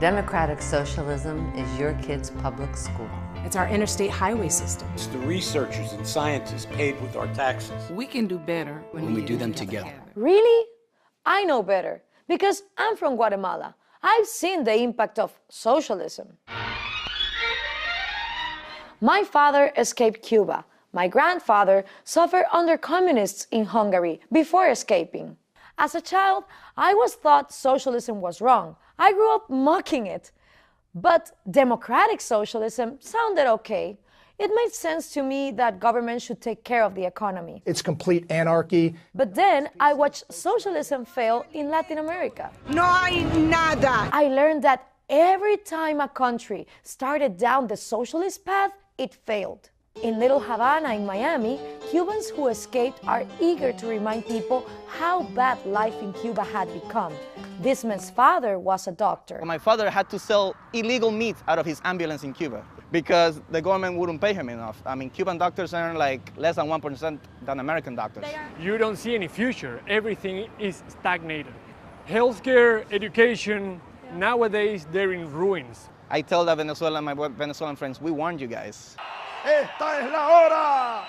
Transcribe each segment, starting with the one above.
Democratic socialism is your kid's public school. It's our interstate highway system. It's the researchers and scientists paid with our taxes. We can do better when we do them together. Really? I know better, because I'm from Guatemala. I've seen the impact of socialism. My father escaped Cuba. My grandfather suffered under communists in Hungary before escaping. As a child, I was taught socialism was wrong. I grew up mocking it. But democratic socialism sounded okay. It made sense to me that government should take care of the economy. It's complete anarchy. But then I watched socialism fail in Latin America. No hay nada. I learned that every time a country started down the socialist path, it failed. In Little Havana in Miami, Cubans who escaped are eager to remind people how bad life in Cuba had become. This man's father was a doctor. My father had to sell illegal meat out of his ambulance in Cuba because the government wouldn't pay him enough. I mean, Cuban doctors earn like less than 1% than American doctors. You don't see any future. Everything is stagnated. Healthcare, education, nowadays they're in ruins. I tell my Venezuelan friends, we warned you guys. Esta es la hora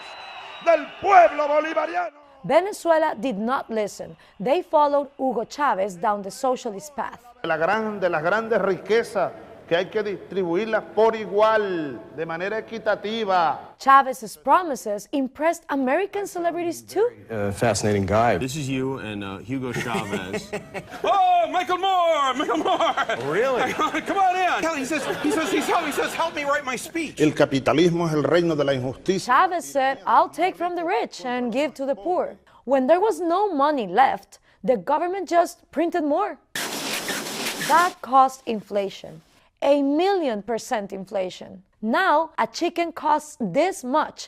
del pueblo bolivariano. Venezuela did not listen. They followed Hugo Chávez down the socialist path. De las grandes riquezas que hay que distribuirlas por igual, de manera equitativa. Chávez's promises impressed American celebrities too. Fascinating guy. This is you and Hugo Chavez. Oh, Michael Moore! Michael Moore! Really? Come on in. He says, help me write my speech. El capitalismo es el reino de la injusticia. Chávez said, I'll take from the rich and give to the poor. When there was no money left, the government just printed more. That caused inflation. 1,000,000% inflation. Now, a chicken costs this much.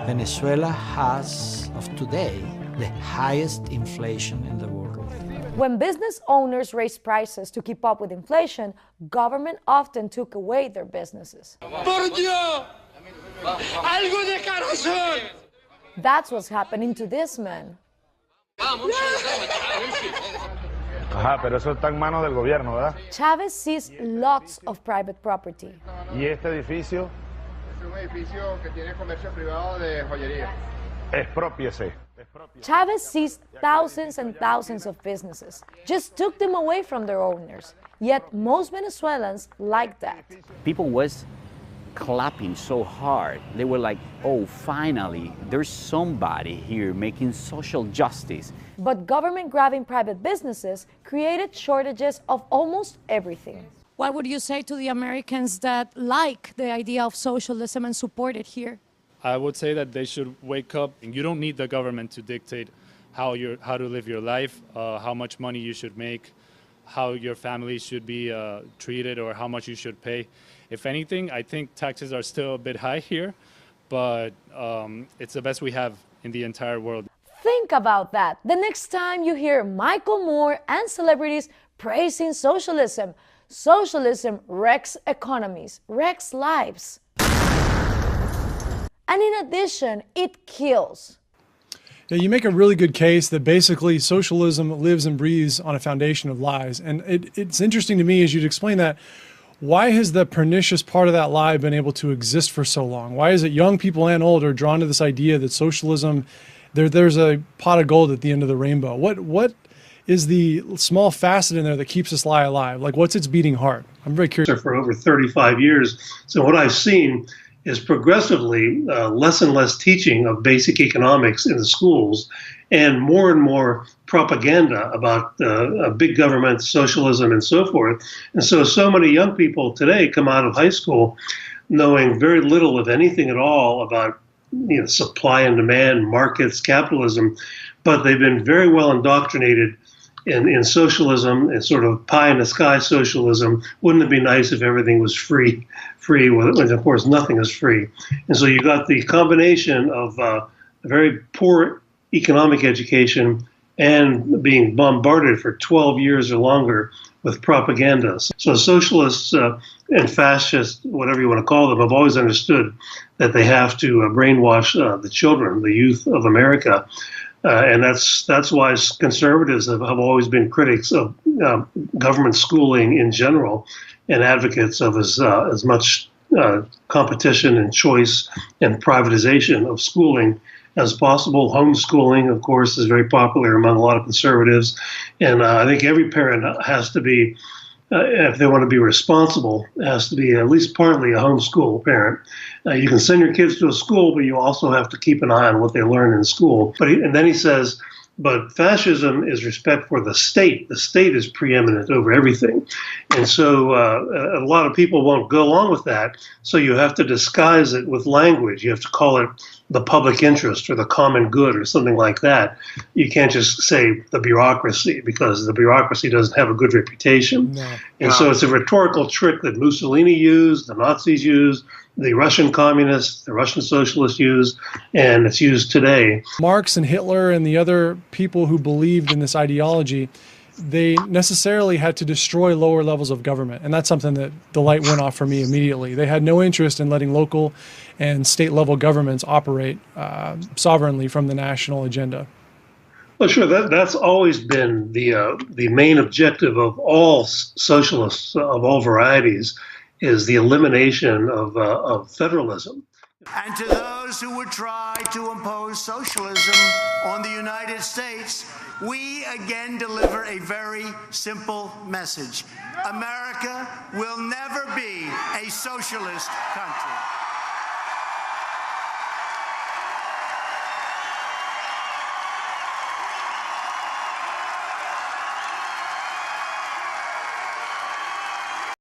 Venezuela has, of today, the highest inflation in the world. When business owners raised prices to keep up with inflation, government often took away their businesses. Por Dios, algo de corazón. That's what's happening to this man. Ajá, pero eso está en manos del gobierno, ¿verdad? Chávez seized lots of private property. ¿Y este edificio? Es un edificio que tiene comercio privado de joyería. Exprópiese. Chávez seized thousands and thousands of businesses, just took them away from their owners. Yet most Venezuelans liked that. People was clapping so hard. They were like, oh, finally, there's somebody here making social justice. But government grabbing private businesses created shortages of almost everything. What would you say to the Americans that like the idea of socialism and support it here? I would say that they should wake up. You don't need the government to dictate how to live your life, how much money you should make, how your family should be treated, or how much you should pay. If anything, I think taxes are still a bit high here, but it's the best we have in the entire world. Think about that. The next time you hear Michael Moore and celebrities praising socialism, socialism wrecks economies, wrecks lives. And in addition, it kills. Yeah, you make a really good case that basically socialism lives and breathes on a foundation of lies. And it's interesting to me as you'd explain that, why has the pernicious part of that lie been able to exist for so long? Why is it young people and old are drawn to this idea that socialism, there's a pot of gold at the end of the rainbow? What is the small facet in there that keeps this lie alive? Like, what's its beating heart? I'm very curious. For over 35 years. So what I've seen is progressively less and less teaching of basic economics in the schools and more propaganda about big government, socialism, and so forth. And so many young people today come out of high school knowing very little, if anything at all, about supply and demand, markets, capitalism, but they've been very well indoctrinated in socialism and sort of pie-in-the-sky socialism. Wouldn't it be nice if everything was free, when of course nothing is free. And so you got the combination of a very poor economic education and being bombarded for 12 years or longer with propaganda. So socialists and fascists, whatever you want to call them, have always understood that they have to brainwash the children, the youth of America. And that's why conservatives have always been critics of government schooling in general and advocates of as much competition and choice and privatization of schooling as possible. Homeschooling, of course, is very popular among a lot of conservatives. And I think every parent has to be, if they want to be responsible, has to be at least partly a homeschool parent. You can send your kids to a school, but you also have to keep an eye on what they learn in school. And then he says, but fascism is respect for the state. The state is preeminent over everything. And so a lot of people won't go along with that. So you have to disguise it with language. You have to call it the public interest or the common good or something like that. You can't just say the bureaucracy, because the bureaucracy doesn't have a good reputation. No. And so it's a rhetorical trick that Mussolini used, the Nazis used, the Russian communists, the Russian socialists used, and it's used today. Marx and Hitler and the other people who believed in this ideology, they necessarily had to destroy lower levels of government. And that's something that the light went off for me immediately. They had no interest in letting local and state level governments operate sovereignly from the national agenda. Well, sure, that's always been the main objective of all socialists of all varieties, is the elimination of federalism. And to those who would try to impose socialism on the United States, we again deliver a very simple message. America will never be a socialist country.